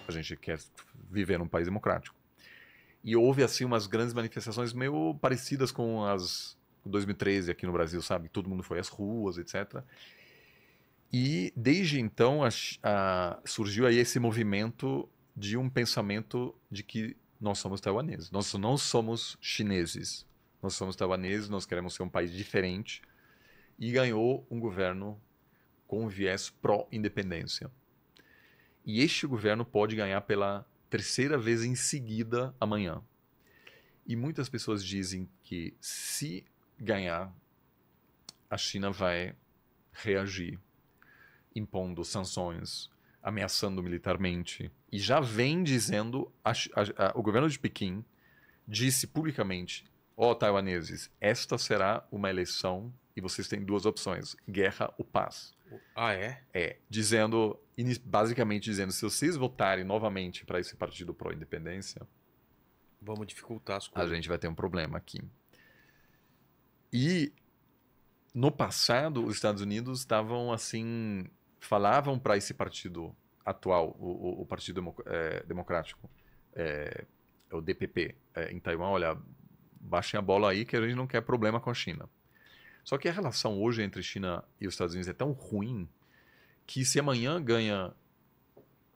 A gente quer viver num país democrático. E houve, assim, umas grandes manifestações meio parecidas com as de 2013 aqui no Brasil, sabe? Todo mundo foi às ruas, etc. E desde então surgiu aí esse movimento de um pensamento de que nós somos taiwaneses. Nós não somos chineses. Nós somos taiwaneses, nós queremos ser um país diferente. E ganhou um governo com um viés pró-independência. E este governo pode ganhar pela terceira vez em seguida amanhã. E muitas pessoas dizem que se ganhar, a China vai reagir, impondo sanções, ameaçando militarmente. E já vem dizendo, o governo de Pequim disse publicamente, taiwaneses, esta será uma eleição e vocês têm duas opções, guerra ou paz. Ah, é? Dizendo, basicamente dizendo, se vocês votarem novamente para esse partido pró-independência, vamos dificultar as a coisas. gente vai ter um problema aqui. E no passado, os Estados Unidos estavam assim, falavam para esse partido atual, o Partido Democrático, o DPP, em Taiwan, olha, baixem a bola aí que a gente não quer problema com a China. Só que a relação hoje entre China e os Estados Unidos é tão ruim que se amanhã ganha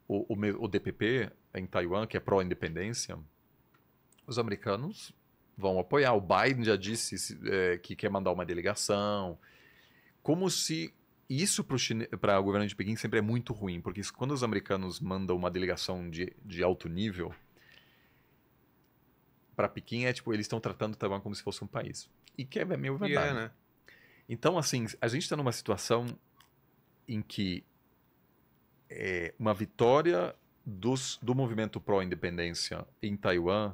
o DPP em Taiwan, que é pró-independência, os americanos vão apoiar. O Biden já disse que quer mandar uma delegação. Como se isso para o governo de Pequim sempre é muito ruim, porque quando os americanos mandam uma delegação de alto nível, para Pequim é tipo, eles estão tratando Taiwan como se fosse um país. E que é meio verdade. né? Então, assim, a gente está numa situação em que uma vitória do movimento pró-independência em Taiwan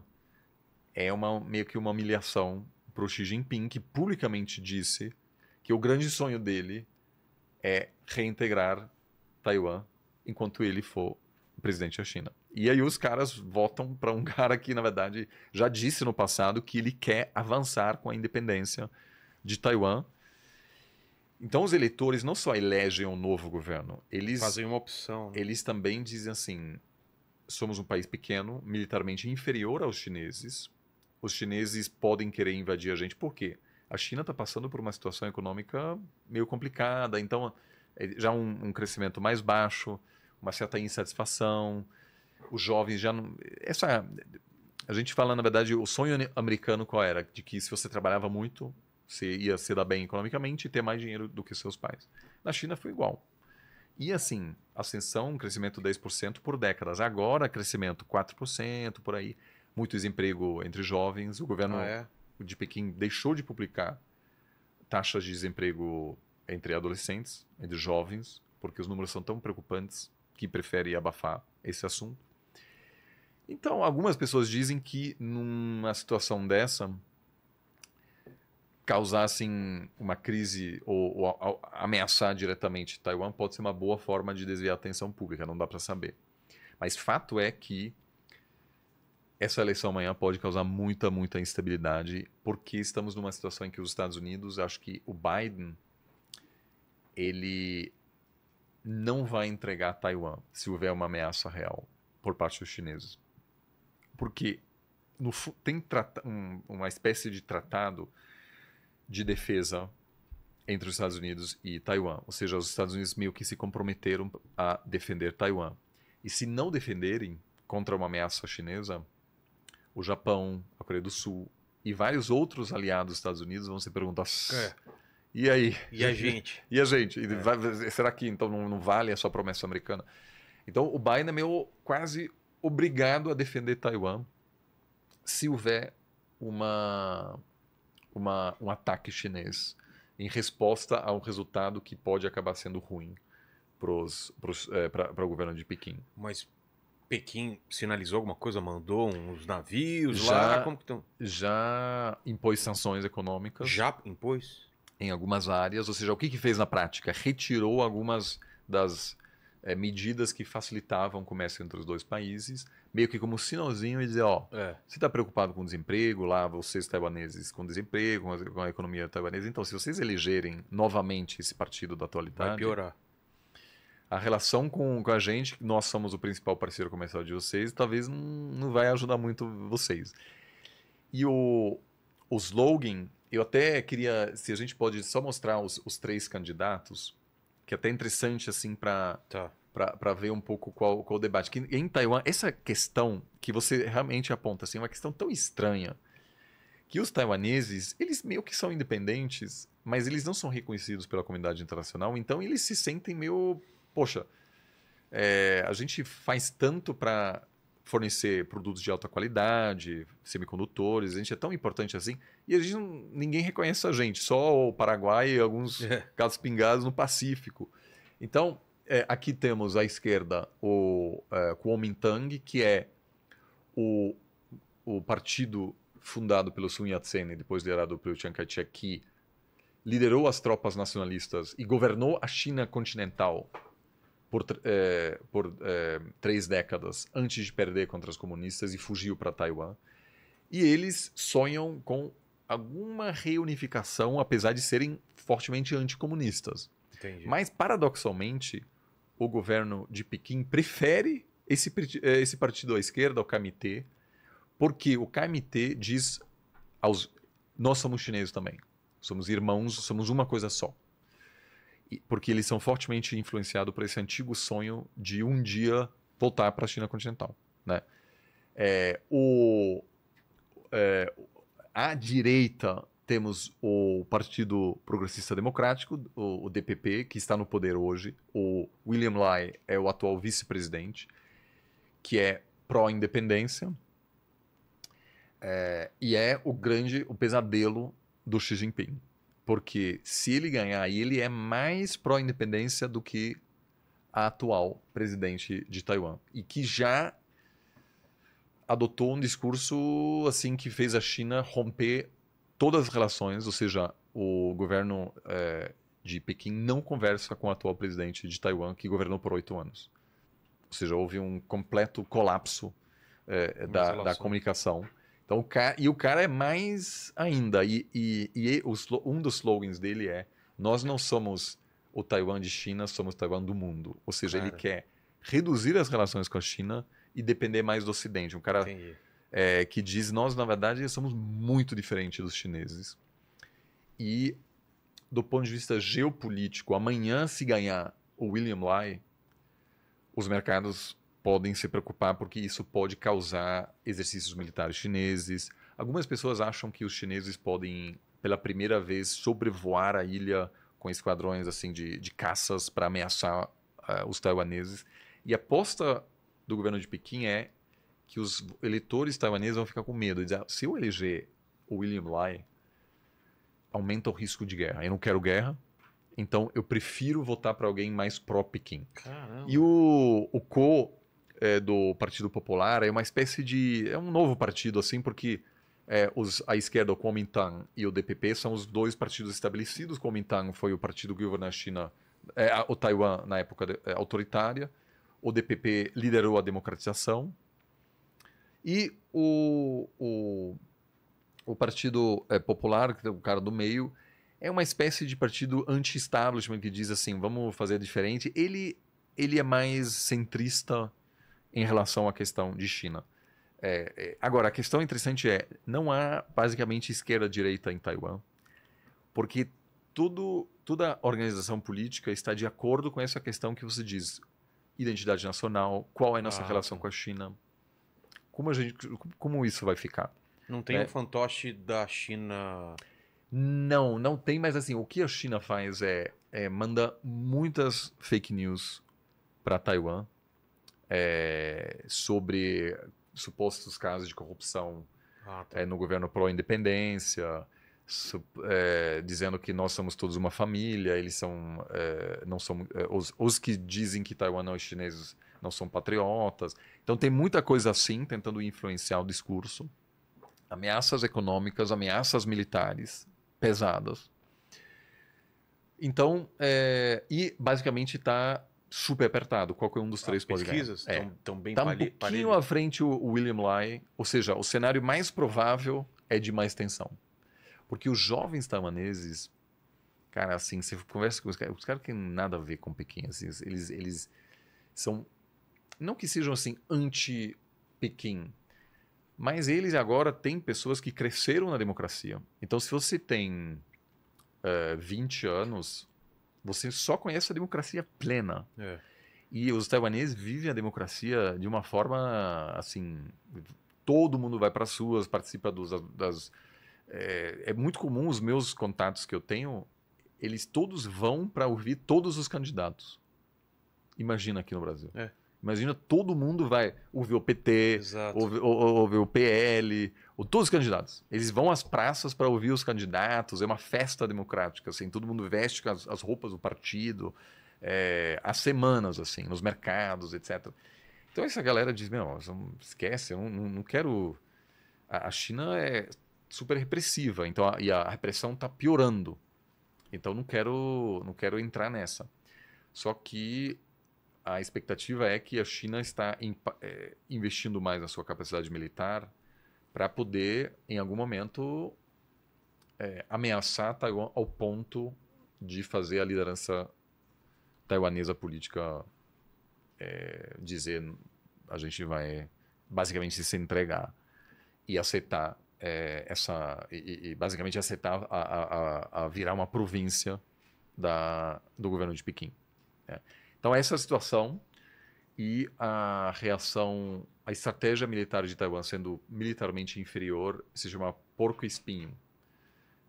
é meio que uma humilhação para o Xi Jinping, que publicamente disse que o grande sonho dele é reintegrar Taiwan enquanto ele for o presidente da China. E aí os caras votam para um cara que, na verdade, já disse no passado que ele quer avançar com a independência de Taiwan. Então os eleitores não só elegem um novo governo, eles fazem uma opção. Né? Eles também dizem assim, somos um país pequeno, militarmente inferior aos chineses. Os chineses podem querer invadir a gente. Por quê? A China está passando por uma situação econômica meio complicada, então já um crescimento mais baixo, uma certa insatisfação. Os jovens já não... A gente fala, na verdade, o sonho americano qual era? De que se você trabalhava muito, você ia se dar bem economicamente e ter mais dinheiro do que seus pais. Na China foi igual. E assim, ascensão, crescimento 10% por décadas. Agora, crescimento 4% por aí. Muito desemprego entre jovens. O governo de Pequim deixou de publicar taxas de desemprego entre adolescentes, entre jovens, porque os números são tão preocupantes que prefere abafar esse assunto. Então, algumas pessoas dizem que numa situação dessa, causar assim, uma crise ou ameaçar diretamente Taiwan pode ser uma boa forma de desviar a atenção pública, não dá para saber. Mas fato é que essa eleição amanhã pode causar muita, muita instabilidade, porque estamos numa situação em que os Estados Unidos, acho que o Biden, ele não vai entregar Taiwan se houver uma ameaça real por parte dos chineses. Porque tem uma espécie de tratado de defesa entre os Estados Unidos e Taiwan. Ou seja, os Estados Unidos meio que se comprometeram a defender Taiwan. E se não defenderem contra uma ameaça chinesa, o Japão, a Coreia do Sul e vários outros aliados dos Estados Unidos vão se perguntar: e aí? E a gente? E a gente? Será que então não vale a sua promessa americana? Então o Biden é meio quase obrigado a defender Taiwan se houver um ataque chinês em resposta a um resultado que pode acabar sendo ruim para o governo de Pequim. Mas Pequim sinalizou alguma coisa? Mandou uns navios lá? Como que estão? Já impôs sanções econômicas. Já impôs? Em algumas áreas. Ou seja, o que fez na prática? Retirou algumas das medidas que facilitavam o comércio entre os dois países, meio que como um sinalzinho e dizer, você está preocupado com o desemprego, lá vocês taiwaneses com desemprego, com a economia taiwanesa, então se vocês elegerem novamente esse partido da atualidade... Vai piorar. a relação com a gente, nós somos o principal parceiro comercial de vocês, talvez não vai ajudar muito vocês. E o slogan, eu até queria, se a gente pode só mostrar os 3 candidatos, que é até interessante assim para ver um pouco qual o debate. Que em Taiwan, essa questão que você realmente aponta, assim, é uma questão tão estranha, que os taiwaneses, eles meio que são independentes, mas eles não são reconhecidos pela comunidade internacional, então eles se sentem meio, poxa, a gente faz tanto para fornecer produtos de alta qualidade, semicondutores, a gente é tão importante assim, e a gente ninguém reconhece a gente, só o Paraguai e alguns casos pingados no Pacífico. Então, aqui temos à esquerda o Kuomintang, que é o partido fundado pelo Sun Yat-sen, depois liderado pelo Chiang Kai-shek, que liderou as tropas nacionalistas e governou a China continental por 3 décadas antes de perder contra os comunistas e fugiu para Taiwan. E eles sonham com alguma reunificação, apesar de serem fortemente anticomunistas. Entendi. Mas, paradoxalmente, o governo de Pequim prefere esse partido à esquerda, o KMT, porque o KMT diz nós somos chineses também, somos irmãos, somos uma coisa só. Porque eles são fortemente influenciados por esse antigo sonho de um dia voltar para a China continental, né? À direita temos o Partido Progressista Democrático, o DPP, que está no poder hoje. O William Lai é o atual vice-presidente, que é pró-independência, e é o pesadelo do Xi Jinping. Porque se ele ganhar, ele é mais pró-independência do que a atual presidente de Taiwan. E que já adotou um discurso assim que fez a China romper todas as relações, ou seja, o governo de Pequim não conversa com o atual presidente de Taiwan, que governou por 8 anos. Ou seja, houve um completo colapso da comunicação. Então, o cara é mais ainda. Um dos slogans dele é: nós não somos o Taiwan de China, somos o Taiwan do mundo. Ou seja, ele quer reduzir as relações com a China e depender mais do Ocidente. Um cara que diz: nós, na verdade, somos muito diferentes dos chineses. E, do ponto de vista geopolítico, amanhã, se ganhar o William Lai, os mercados podem se preocupar porque isso pode causar exercícios militares chineses. Algumas pessoas acham que os chineses podem, pela primeira vez, sobrevoar a ilha com esquadrões assim de caças para ameaçar os taiwaneses. E a aposta do governo de Pequim é que os eleitores taiwaneses vão ficar com medo de dizer: se eu eleger o William Lai, aumenta o risco de guerra. Eu não quero guerra, então eu prefiro votar para alguém mais pró-Pequim. E o Ko do Partido Popular é uma espécie de... é um novo partido, assim, porque a esquerda, o Kuomintang, e o DPP são os 2 partidos estabelecidos. O Kuomintang foi o partido que governou a China, o Taiwan na época autoritária. O DPP liderou a democratização. E o Partido Popular, que é o cara do meio, é uma espécie de partido anti-establishment que diz assim: vamos fazer diferente. Ele é mais centrista em relação à questão de China. Agora, a questão interessante não há basicamente esquerda-direita em Taiwan, porque toda organização política está de acordo com essa questão que você diz: identidade nacional, qual é a nossa relação com a China, como isso vai ficar. Não tem um fantoche da China... Não tem, mas assim, o que a China faz manda muitas fake news para Taiwan, sobre supostos casos de corrupção no governo pró-independência, dizendo que nós somos todos uma família, eles são, não são, os que dizem que Taiwan não é chineses não são patriotas. Então tem muita coisa assim tentando influenciar o discurso. Ameaças econômicas, ameaças militares pesadas. Então, e basicamente está super apertado. Qualquer um dos 3 pode ganhar. Pesquisas estão bem Está um pouquinho à frente o William Lai, ou seja, o cenário mais provável é de mais tensão. Porque os jovens taiwaneses, Cara, assim, você conversa com os caras têm nada a ver com Pequim, assim, eles são, não que sejam assim anti-Pequim, mas eles agora têm pessoas que cresceram na democracia. Então, se você tem 20 anos, você só conhece a democracia plena. É. E os taiwaneses vivem a democracia de uma forma, assim, todo mundo vai para as ruas, participa é muito comum os meus contatos que eu tenho, eles todos vão para ouvir todos os candidatos. Imagina aqui no Brasil. É. Imagina, todo mundo vai ouvir o PT, Exato. ouvir o PL, todos os candidatos. Eles vão às praças para ouvir os candidatos, é uma festa democrática, assim, todo mundo veste com as roupas do partido, há semanas, assim, nos mercados, etc. Então essa galera diz, meu, esquece, eu não quero... A China é super repressiva, então, e a repressão está piorando. Então não quero entrar nessa. Só que a expectativa é que a China está investindo mais na sua capacidade militar para poder, em algum momento, ameaçar Taiwan ao ponto de fazer a liderança taiwanesa política dizer a gente vai basicamente se entregar e aceitar basicamente aceitar a virar uma província do governo de Pequim. Então, essa é a situação e a reação, a estratégia militar de Taiwan sendo militarmente inferior se chama porco-espinho.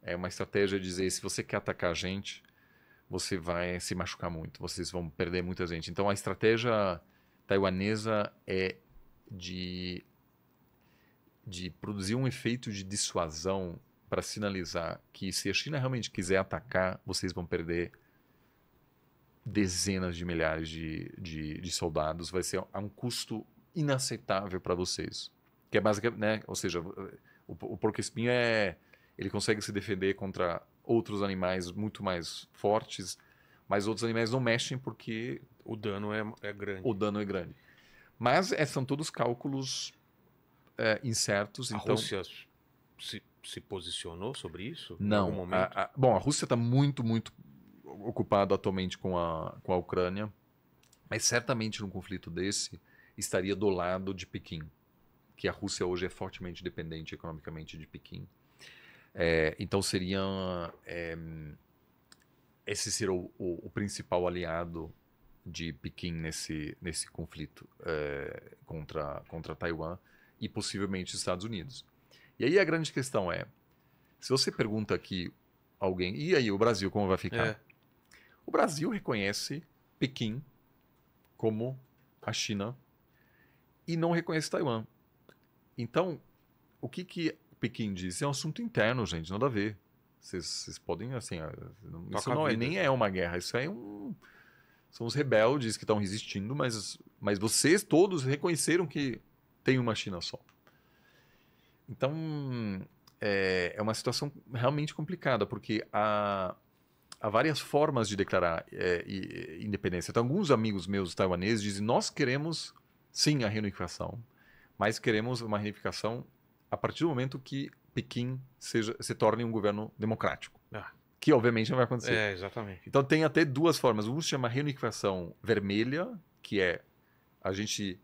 É uma estratégia de dizer, se você quer atacar a gente, você vai se machucar muito, vocês vão perder muita gente. Então, a estratégia taiwanesa é de produzir um efeito de dissuasão para sinalizar que se a China realmente quiser atacar, vocês vão perder dezenas de milhares de soldados, vai ser a um custo inaceitável para vocês. Que é basicamente, né? Ou seja, o porco-espinho ele consegue se defender contra outros animais muito mais fortes, mas outros animais não mexem porque o dano é grande. O dano é grande. Mas são todos cálculos incertos. A então... Rússia se posicionou sobre isso? Não. Em algum momento? Bom, a Rússia está muito, muito ocupada atualmente com a Ucrânia, mas certamente num conflito desse estaria do lado de Pequim, que a Rússia hoje é fortemente dependente economicamente de Pequim. Então seria esse seria o principal aliado de Pequim nesse conflito contra Taiwan e possivelmente os Estados Unidos. E aí a grande questão se você pergunta aqui alguém, e aí o Brasil como vai ficar? O Brasil reconhece Pequim como a China e não reconhece Taiwan. Então, o que Pequim diz? É um assunto interno, gente, nada a ver. Vocês podem, assim, isso nem é uma guerra, isso são os rebeldes que estão resistindo, mas vocês todos reconheceram que tem uma China só. Então, é uma situação realmente complicada, porque há várias formas de declarar independência. Então, alguns amigos meus taiwaneses dizem, nós queremos, sim, a reunificação, mas queremos uma reunificação a partir do momento que Pequim se torne um governo democrático. Que, obviamente, não vai acontecer. Exatamente. Então, tem até duas formas. Um se chama reunificação vermelha, que a gente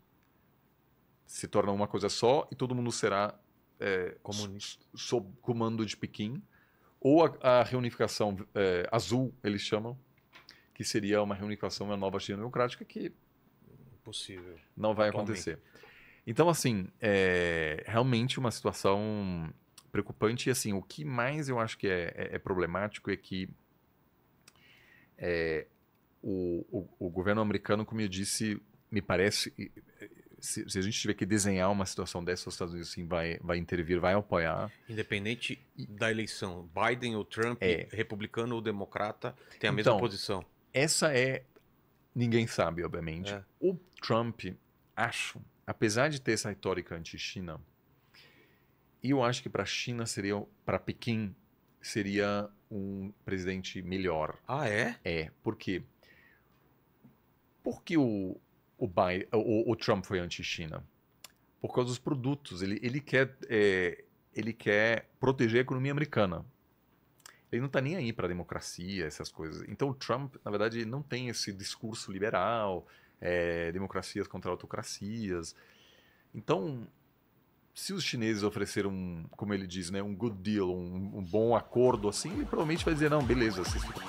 se torna uma coisa só e todo mundo será sob comando de Pequim. Ou a reunificação azul, eles chamam, que seria uma reunificação, uma nova China democrática que impossível. Não vai acontecer. Então, assim, realmente uma situação preocupante. E, assim, o que mais eu acho que é problemático é que o governo americano, como eu disse, me parece... Se a gente tiver que desenhar uma situação dessa, os Estados Unidos sim, vai intervir, vai apoiar. Independente da eleição, Biden ou Trump, republicano ou democrata, tem a mesma posição. Essa ninguém sabe, obviamente. O Trump, apesar de ter essa retórica anti-China, eu acho que para a China para Pequim, seria um presidente melhor. Ah, é? Por quê? Porque o Trump foi anti-China? Por causa dos produtos. Ele quer proteger a economia americana. Ele não está nem aí para a democracia, essas coisas. Então o Trump, na verdade, não tem esse discurso liberal, democracias contra autocracias. Então, se os chineses ofereceram, como ele diz, né, um good deal, um bom acordo assim, ele provavelmente vai dizer, não, beleza, vocês ficam